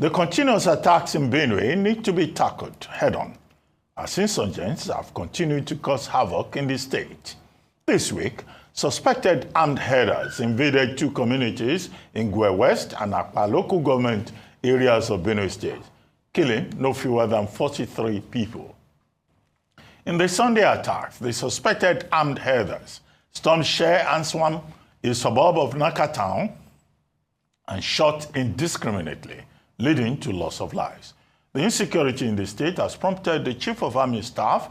The continuous attacks in Benue need to be tackled head-on, as insurgents have continued to cause havoc in the state. This week, suspected armed herders invaded two communities in Gwe West and Ekpa local government areas of Benue State, killing no fewer than 43 people. In the Sunday attacks, the suspected armed herders stormed Share and Swam, a suburb of Naka town, and shot indiscriminately, leading to loss of lives. The insecurity in the state has prompted the Chief of Army Staff,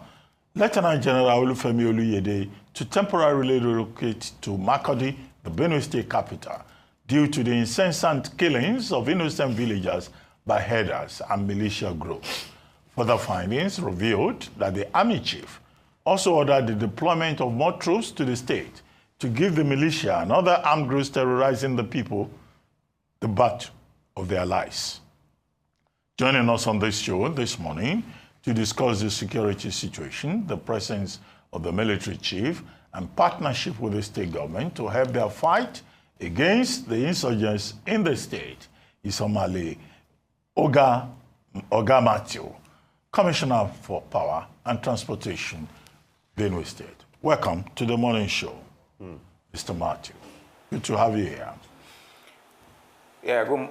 Lieutenant General Olufemi Oluyede, to temporarily relocate to Makurdi, the Benue State capital, due to the incessant killings of innocent villagers by herders and militia groups. Further findings revealed that the Army Chief also ordered the deployment of more troops to the state to give the militia and other armed groups terrorizing the people the bat of their lives. Joining us on this show this morning to discuss the security situation, the presence of the military chief, and partnership with the state government to help their fight against the insurgents in the state is Omale Oga Matthew, Commissioner for Power and Transportation, Benue State. Welcome to the morning show, Mr. Matthew. Good to have you here. Yeah, good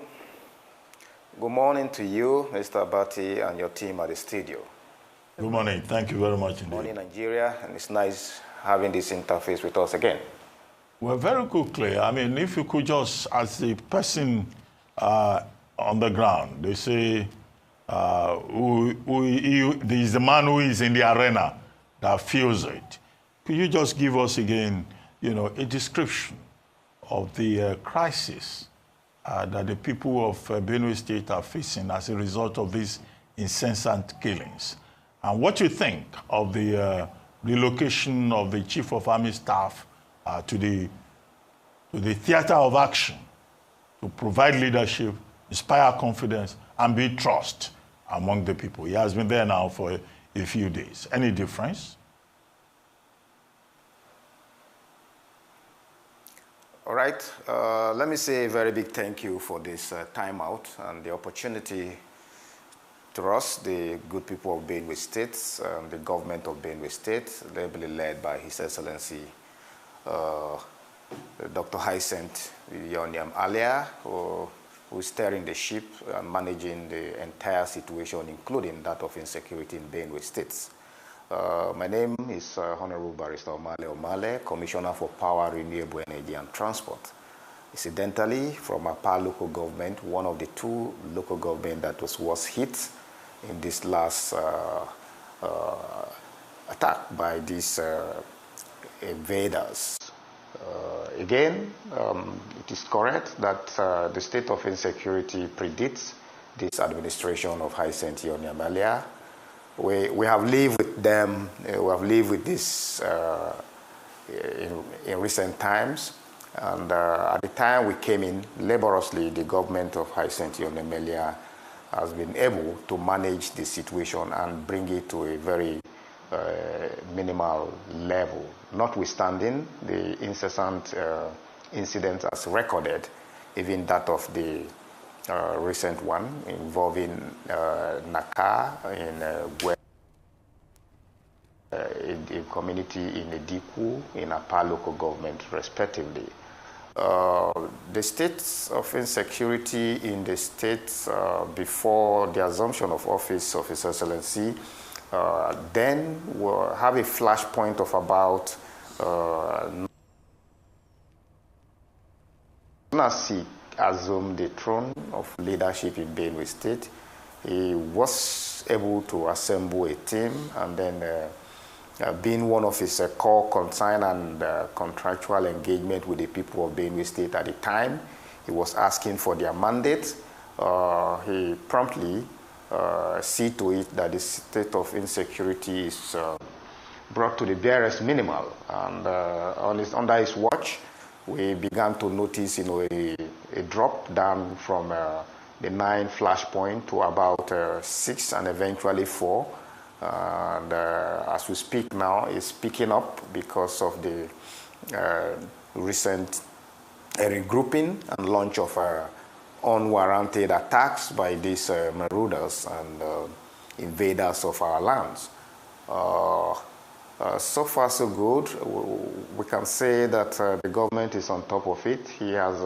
morning to you, Mr. Abati, and your team at the studio. Good morning. Thank you very much indeed. Good morning, Nigeria, and it's nice having this interface with us again. Well, very quickly, I mean, if you could just, as a person on the ground, they say, there's the man who is in the arena that feels it. Could you just give us again, a description of the crisis that the people of Benue State are facing as a result of these incessant killings, and what you think of the relocation of the Chief of Army Staff to the theater of action to provide leadership, inspire confidence, and build trust among the people. He has been there now for a few days. Any difference? All right. Let me say a very big thank you for this timeout and the opportunity to us, the good people of Benue State, the government of Benue State, ably led by His Excellency Dr. Hyacinth Yoniam Alia, who is steering the ship and managing the entire situation, including that of insecurity in Benue State. My name is Honorable Barrister Omale, Commissioner for Power, Renewable Energy and Transport. Incidentally, from Ekpa local government, one of the two local government that was hit in this last attack by these invaders. Again, it is correct that the state of insecurity predicts this administration of Hyacinth Yoniam. We have lived with them, we have lived with this in recent times, and at the time we came in laboriously, the government of Hyacinth Yoniam has been able to manage the situation and bring it to a very minimal level, notwithstanding the incessant incidents as recorded, even that of the recent one involving Naka in a community in Edikwu, in Ekpa local government, respectively. The states of insecurity in the states before the assumption of office of His Excellency then will have a flashpoint of about Nasi assumed the throne of leadership in Benue State. He was able to assemble a team, and then being one of his core concern and contractual engagement with the people of Benue State at the time, he was asking for their mandate. He promptly see to it that the state of insecurity is brought to the barest minimal, and under his watch, we began to notice, a drop down from the 9 flashpoint to about 6 and eventually 4. And as we speak now, it's picking up because of the recent regrouping and launch of unwarranted attacks by these marauders and invaders of our lands. So far, so good. We can say that the government is on top of it. He has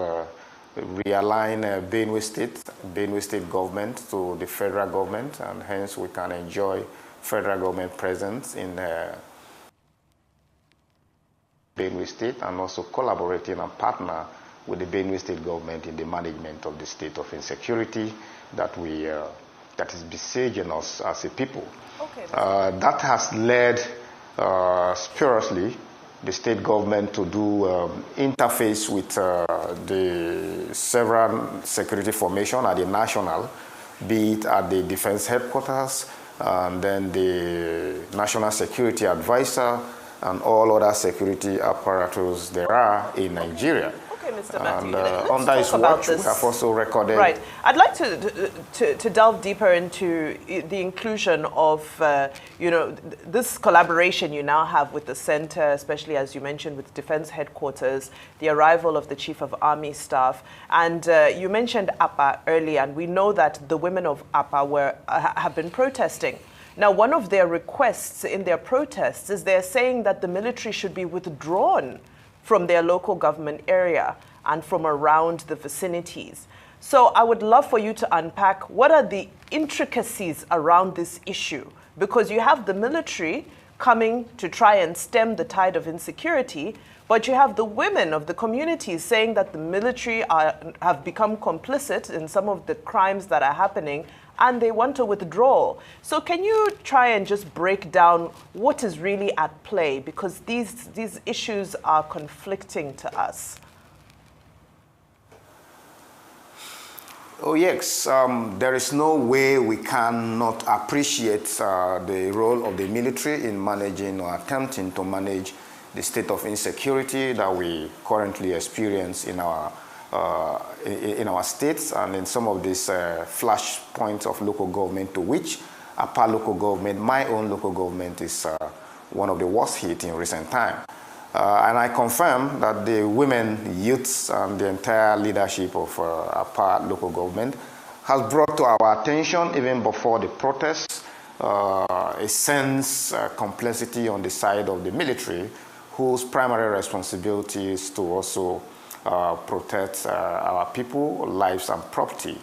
realigned Benue State government to the federal government, and hence we can enjoy federal government presence in Benue State, and also collaborating and partner with the Benue State government in the management of the state of insecurity that is besieging us as a people. Okay, that has led spuriously the state government to do interface with the several security formation at the national, be it at the defense headquarters, and then the national security advisor, and all other security apparatus there are in Nigeria. Okay, Mr. Matthew, and under his watch, we have also recorded... Right. I'd like to delve deeper into the inclusion of, this collaboration you now have with the center, especially as you mentioned with defense headquarters, the arrival of the Chief of Army Staff, and you mentioned APA earlier, and we know that the women of APA have been protesting. Now, one of their requests in their protests is they're saying that the military should be withdrawn from their local government area and from around the vicinities. So I would love for you to unpack what are the intricacies around this issue, because you have the military coming to try and stem the tide of insecurity, but you have the women of the communities saying that the military have become complicit in some of the crimes that are happening, and they want to withdraw. So can you try and just break down what is really at play? Because these issues are conflicting to us. Oh, yes. There is no way we cannot appreciate the role of the military in managing or attempting to manage the state of insecurity that we currently experience in our states and in some of these flash points of local government, to which APA local government, my own local government, is one of the worst hit in recent time. And I confirm that the women, youths, and the entire leadership of APA local government has brought to our attention, even before the protests, a sense complexity on the side of the military, whose primary responsibility is to also protect our people, lives, and property.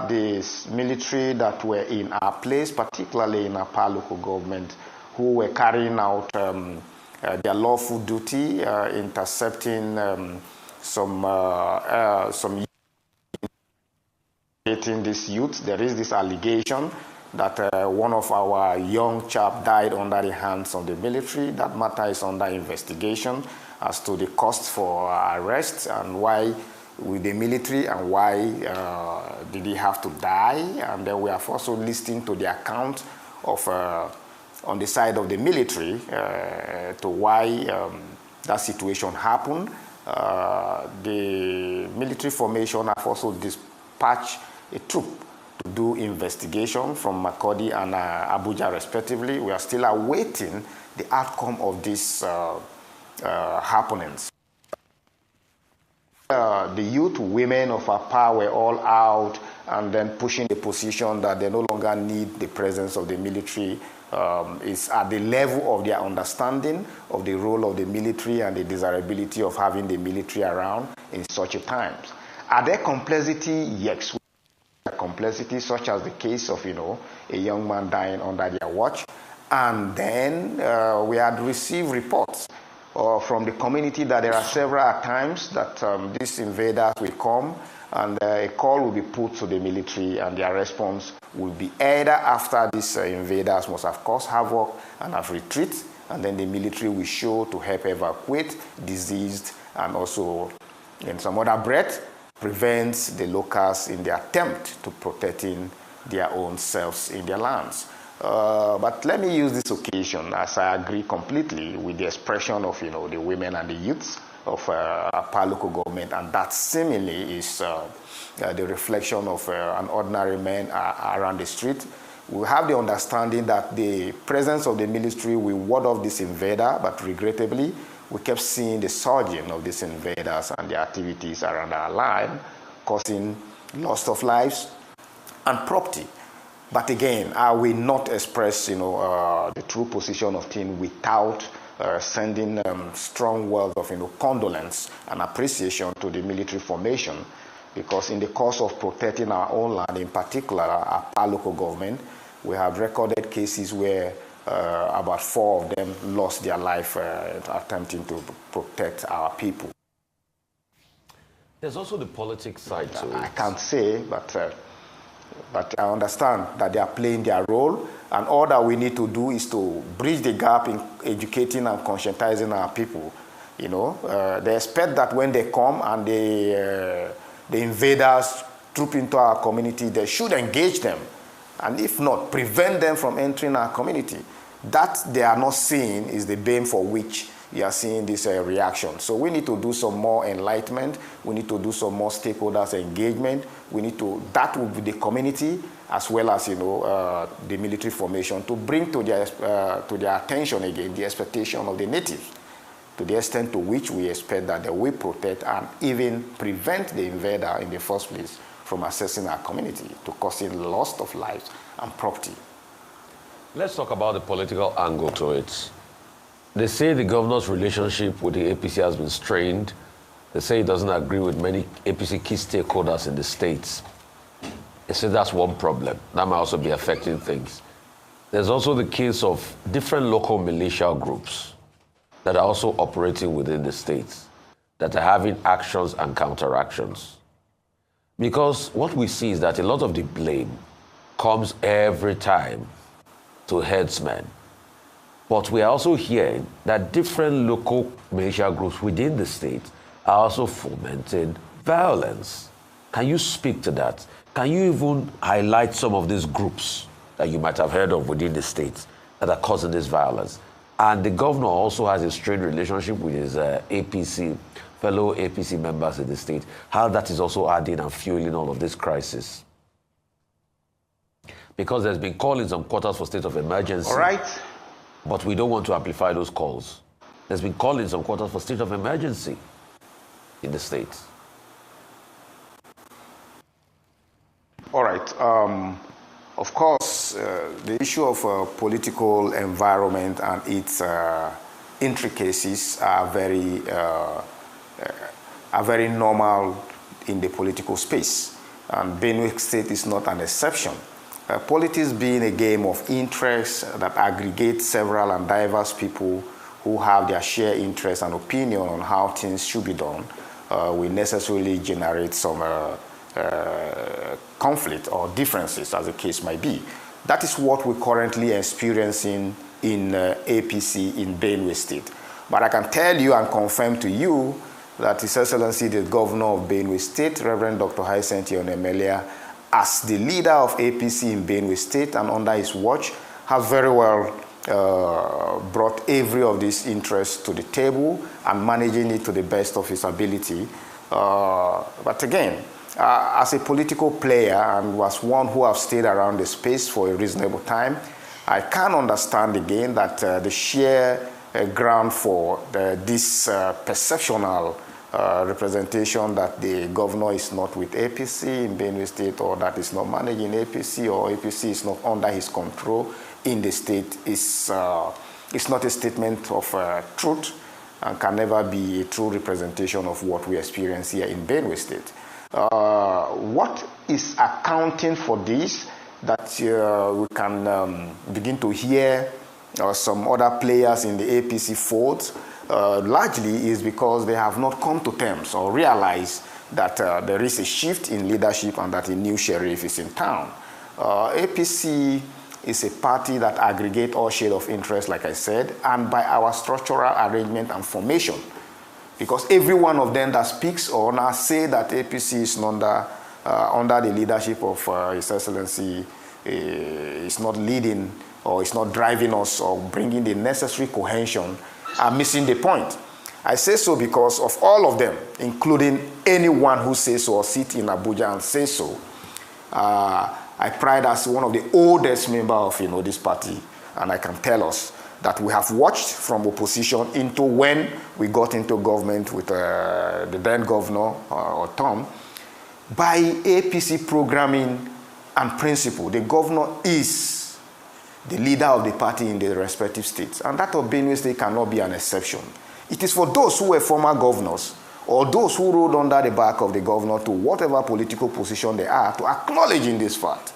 The military that were in our place, particularly in our local government, who were carrying out their lawful duty, intercepting some these youths. There is this allegation that one of our young chap died under the hands of the military. That matter is under investigation as to the cost for arrest and why with the military and why did he have to die. And then we have also listened to the account of on the side of the military to why that situation happened. The military formation have also dispatched a troop to do investigation from Makurdi and Abuja respectively. We are still awaiting the outcome of these happenings. The youth, women of APA were all out and then pushing the position that they no longer need the presence of the military. Is at the level of their understanding of the role of the military and the desirability of having the military around in such a times. Are there complexity? Yes. Complexity, such as the case of, a young man dying under their watch. And then we had received reports from the community that there are several times that these invaders will come and a call will be put to the military, and their response will be either after these invaders must have caused havoc and have retreated, and then the military will show to help evacuate diseased and also, in some other breath, prevents the locals in the attempt to protecting their own selves in their lands. But let me use this occasion, as I agree completely with the expression of, the women and the youths of APA local government, and that seemingly is the reflection of an ordinary man around the street. We have the understanding that the presence of the military will ward off this invader, but regrettably, we kept seeing the surging of these invaders and their activities around our land, causing loss of lives and property. But again, I will not express, the true position of things without sending strong words of, condolence and appreciation to the military formation, because in the course of protecting our own land, in particular our local government, we have recorded cases where about 4 of them lost their life attempting to protect our people. There's also the politics side to it. I can't say, but I understand that they are playing their role, and all that we need to do is to bridge the gap in educating and conscientizing our people. They expect that when they come and the invaders troop into our community, they should engage them, and if not, prevent them from entering our community. That they are not seeing is the bane for which you are seeing this reaction. So we need to do some more enlightenment. We need to do some more stakeholders engagement. That will be the community as well as, the military formation, to bring to their attention again the expectation of the natives, to the extent to which we expect that they will protect and even prevent the invader in the first place from accessing our community, to causing loss of lives and property. Let's talk about the political angle to it. They say the governor's relationship with the APC has been strained. They say he doesn't agree with many APC key stakeholders in the states. They say that's one problem. That might also be affecting things. There's also the case of different local militia groups that are also operating within the states, that are having actions and counteractions. Because what we see is that a lot of the blame comes every time to herdsmen. But we are also hearing that different local militia groups within the state are also fomenting violence. Can you speak to that? Can you even highlight some of these groups that you might have heard of within the state that are causing this violence? And the governor also has a strained relationship with his fellow APC members in the state. How that is also adding and fueling all of this crisis? Because there's been calls in some quarters for state of emergency. All right. But we don't want to amplify those calls. There's been calls in some quarters for state of emergency in the states. All right. Of course, the issue of political environment and its intricacies are very normal in the political space. And Benue State is not an exception. Politics being a game of interests that aggregates several and diverse people who have their shared interest and opinion on how things should be done, will necessarily generate some conflict or differences, as the case might be. That is what we're currently experiencing in APC in Benue State. But I can tell you and confirm to you that His Excellency the Governor of Benue State, Reverend Dr. Hyacinth Onemelia, as the leader of APC in Benue State and under his watch, has very well brought every of these interests to the table and managing it to the best of his ability. But again, as a political player and was one who have stayed around the space for a reasonable time, I can understand again that the sheer ground for this perceptional representation that the governor is not with APC in Benue State, or that is not managing APC, or APC is not under his control in the state is not a statement of truth and can never be a true representation of what we experience here in Benue State. What is accounting for this that we can begin to hear some other players in the APC fold largely is because they have not come to terms or realized that there is a shift in leadership and that a new sheriff is in town. APC is a party that aggregates all shades of interest, like I said, and by our structural arrangement and formation. Because every one of them that speaks or now say that APC is under the leadership of His Excellency is not leading or is not driving us or bringing the necessary cohesion are missing the point. I say so because of all of them, including anyone who says so or sit in Abuja and says so. I pride as one of the oldest members of this party, and I can tell us that we have watched from opposition into when we got into government with the then governor, or Tom. By APC programming and principle, the governor is the leader of the party in the respective states. And that of Benue State cannot be an exception. It is for those who were former governors or those who rode under the back of the governor to whatever political position they are to acknowledge in this fact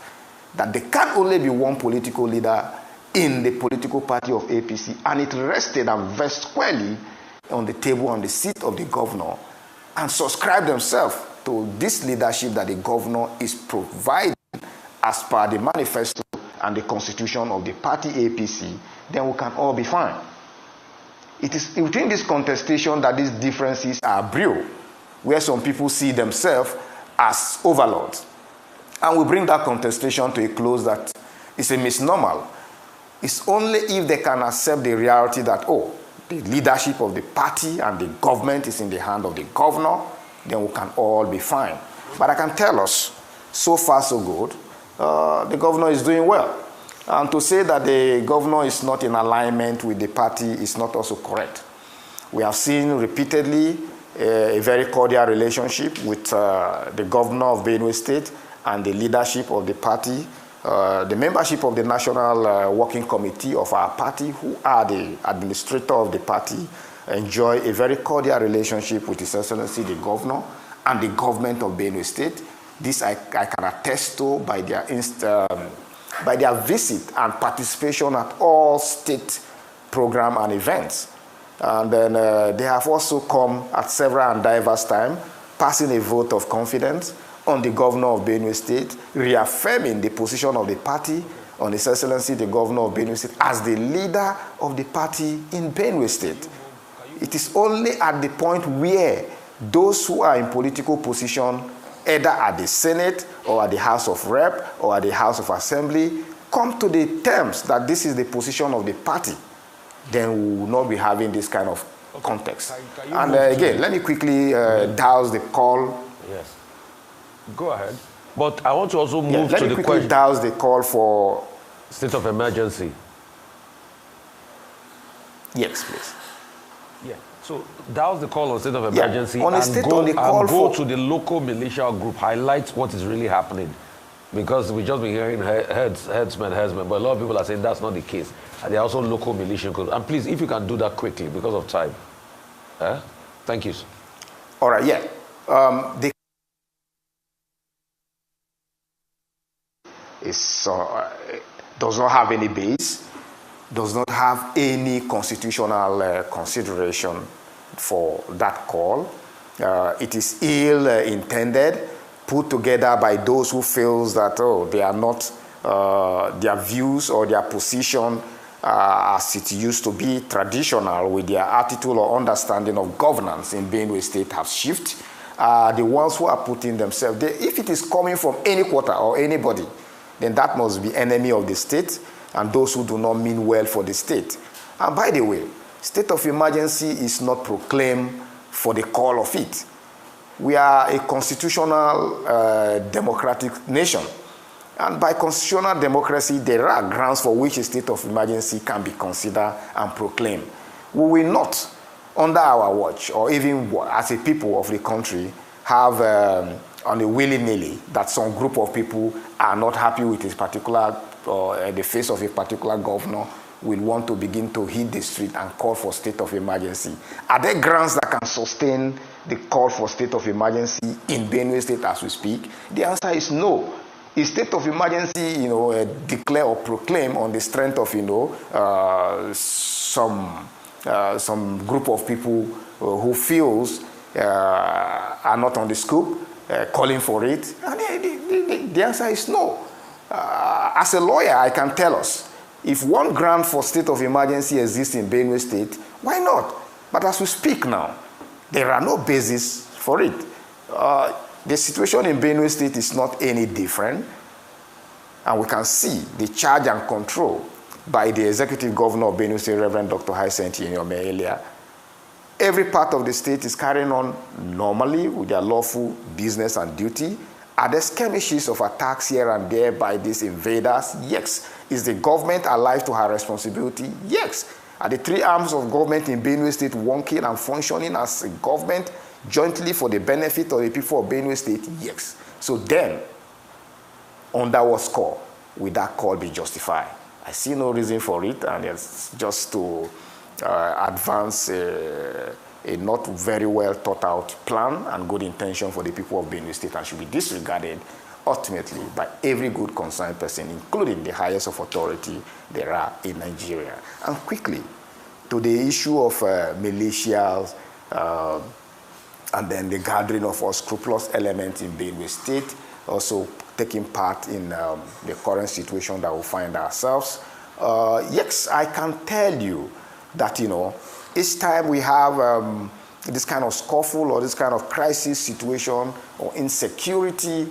that there can only be one political leader in the political party of APC, and it rested and versed squarely on the table on the seat of the governor and subscribed themselves to this leadership that the governor is providing as per the manifesto and the constitution of the party APC, then we can all be fine. It is within this contestation that these differences are brewed, where some people see themselves as overlords. And we bring that contestation to a close that is a misnomer. It's only if they can accept the reality that, oh, the leadership of the party and the government is in the hand of the governor, then we can all be fine. But I can tell us, so far so good, the governor is doing well. And to say that the governor is not in alignment with the party is not also correct. We have seen repeatedly a very cordial relationship with the governor of Benue State and the leadership of the party, the membership of the National Working Committee of our party, who are the administrator of the party, enjoy a very cordial relationship with His Excellency the Governor and the government of Benue State. This I can attest to by their visit and participation at all state program and events. And then they have also come at several and diverse times, passing a vote of confidence on the governor of Benue State, reaffirming the position of the party on His Excellency the Governor of Benue State as the leader of the party in Benue State. It is only at the point where those who are in political position, either at the Senate or at the House of Rep or at the House of Assembly, come to the terms that this is the position of the party, then we will not be having this kind of context. And again, let me quickly douse the call. Yes. Go ahead. But I want to also move to the question. Let me quickly douse the call for state of emergency. Yes, please. Yeah. So that was the call on state of emergency, on and go to the local militia group, highlight what is really happening. Because we've just been hearing herdsmen, but a lot of people are saying that's not the case. And there are also local militia groups. And please, if you can do that quickly because of time. Thank you. All right, yeah. The does not have any base, does not have any constitutional consideration for that call. It is ill-intended, put together by those who feels that, they are not, their views or their position as it used to be traditional with their attitude or understanding of governance in Benue State have shifted. The ones who are putting themselves, if it is coming from any quarter or anybody, then that must be enemy of the state and those who do not mean well for the state. And by the way, state of emergency is not proclaimed for the call of it. We are a constitutional democratic nation. And by constitutional democracy, there are grounds for which a state of emergency can be considered and proclaimed. We will not, under our watch, or even as a people of the country, have on a willy-nilly that some group of people are not happy with a particular, the face of a particular governor, will want to begin to hit the street and call for state of emergency. Are there grounds that can sustain the call for state of emergency in Benue State as we speak? The answer is no. Is state of emergency, declare or proclaim on the strength of, some group of people who feels are not on the scope, calling for it? And the answer is no. As a lawyer, I can tell us, if one ground for state of emergency exists in Benue State, why not? But as we speak now, there are no basis for it. The situation in Benue State is not any different, and we can see the charge and control by the executive governor of Benue State, Reverend Dr. Hyacinth Elia. Every part of the state is carrying on normally with their lawful business and duty. Are there skirmishes of attacks here and there by these invaders? Yes. Is the government alive to her responsibility? Yes. Are the three arms of government in Benue State working and functioning as a government jointly for the benefit of the people of Benue State? Yes. So then, under what score will that call be justified? I see no reason for it, and it's just to advance a not very well thought out plan and good intention for the people of Benue State, and should be disregarded ultimately by every good concerned person, including the highest of authority there are in Nigeria. And quickly, to the issue of militias and then the gathering of unscrupulous elements in Benue State, also taking part in the current situation that we find ourselves. Yes, I can tell you that, each time we have this kind of scuffle or this kind of crisis situation or insecurity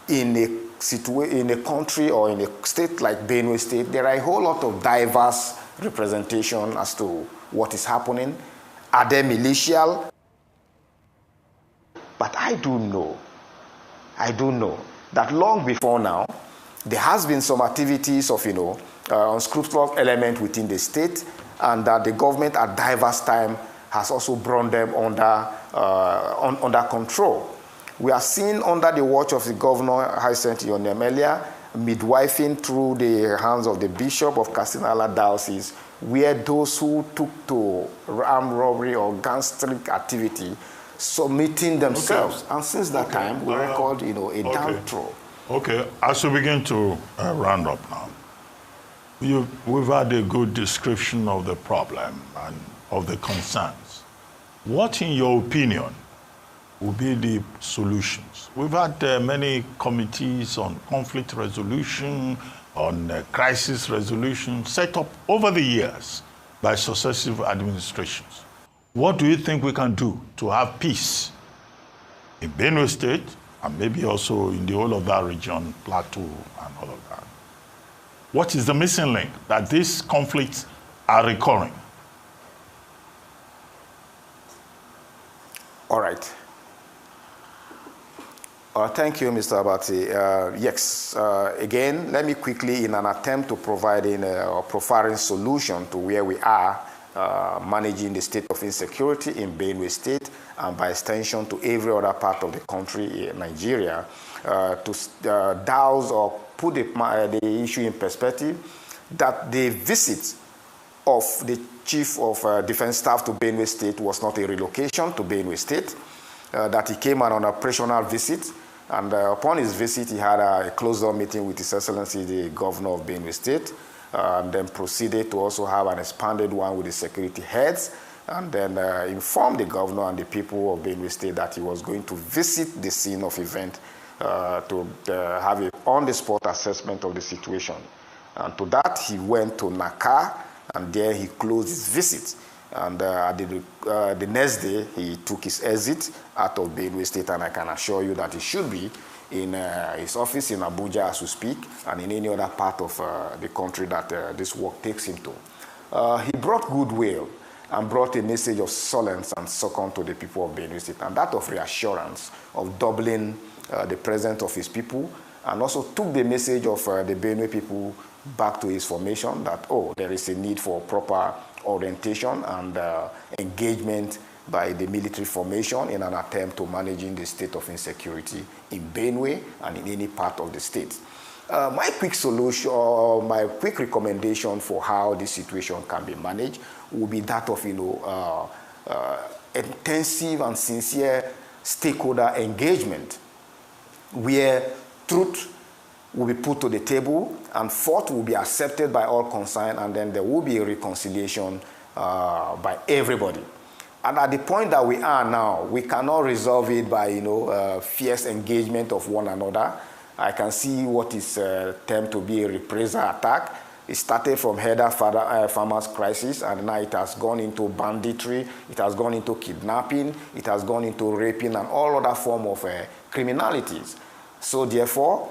in a country or in a state like Benue State, there are a whole lot of diverse representation as to what is happening. Are they militial? But I do know that long before now, there has been some activities of, unscrupulous element within the state, and that the government at diverse time has also brought them under control. We are seeing under the watch of the governor, Hyacinth Yonemelia, midwifing through the hands of the Bishop of Kasinala Diocese, where those who took to armed robbery or gangster activity submitting themselves. Okay. And since that time, we record, a down throw. Okay, as we begin to round up now, we've had a good description of the problem and of the concerns. What, in your opinion, will be the solutions? We've had many committees on conflict resolution, on crisis resolution, set up over the years by successive administrations. What do you think we can do to have peace in Benue State and maybe also in the whole of that region, Plateau and all of that? What is the missing link that these conflicts are recurring? All right. Thank you, Mr. Abati. Yes, again, let me quickly, in an attempt to providing or providing solution to where we are managing the state of insecurity in Benue State, and by extension to every other part of the country in Nigeria, to douse or put the issue in perspective, that the visit of the Chief of Defense Staff to Benue State was not a relocation to Benue State, that he came on an operational visit. And upon his visit, he had a closed-door meeting with His Excellency, the Governor of Benue State, and then proceeded to also have an expanded one with the security heads, and then informed the Governor and the people of Benue State that he was going to visit the scene of event to have an on-the-spot assessment of the situation. And to that, he went to Naka, and there he closed his visit. And the next day, he took his exit out of Benue State, and I can assure you that he should be in his office in Abuja as we speak, and in any other part of the country that this work takes him to. He brought goodwill and brought a message of solace and succor to the people of Benue State, and that of reassurance of doubling the presence of his people, and also took the message of the Benue people back to his formation that, there is a need for proper orientation and engagement by the military formation in an attempt to managing the state of insecurity in Benue and in any part of the state. My quick solution, or my quick recommendation for how this situation can be managed will be that of, intensive and sincere stakeholder engagement, where truth will be put to the table and fault will be accepted by all concerned, and then there will be a reconciliation by everybody. And at the point that we are now, we cannot resolve it by, fierce engagement of one another. I can see what is termed to be a reprisal attack. It started from header farmers crisis, and now it has gone into banditry, it has gone into kidnapping, it has gone into raping and all other form of criminalities. So therefore,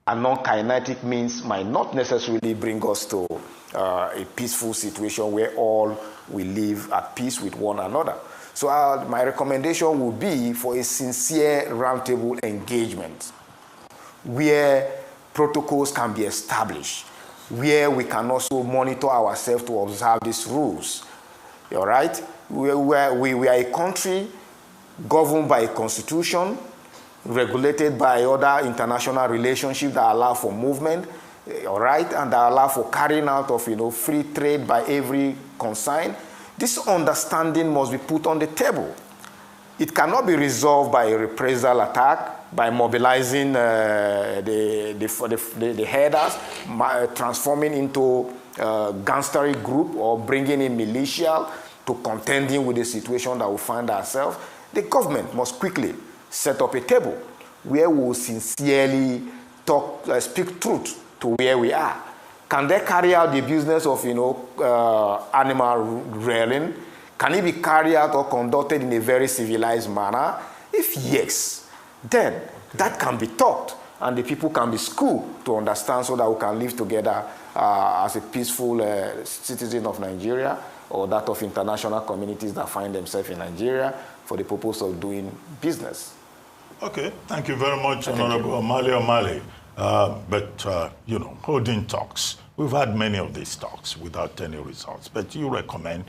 a non-kinetic means might not necessarily bring us to a peaceful situation where all will live at peace with one another. So my recommendation would be for a sincere roundtable engagement, where protocols can be established where we can also monitor ourselves to observe these rules. All right? We are a country governed by a constitution, regulated by other international relationships that allow for movement, all right, and that allow for carrying out of, free trade by every consign. This understanding must be put on the table. It cannot be resolved by a reprisal attack, by mobilizing the herders, transforming into a gangster group or bringing in militia to contending with the situation that we find ourselves. The government must quickly set up a table where we will sincerely speak truth to where we are. Can they carry out the business of, animal rearing? Can it be carried out or conducted in a very civilized manner? If yes, then that can be taught and the people can be schooled to understand so that we can live together as a peaceful citizen of Nigeria or that of international communities that find themselves in Nigeria for the purpose of doing business. Okay, thank you very much, Honorable Omale. Holding talks. We've had many of these talks without any results, but you recommend,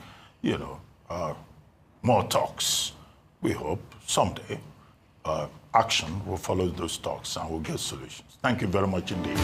more talks. We hope someday action will follow those talks and we'll get solutions. Thank you very much indeed.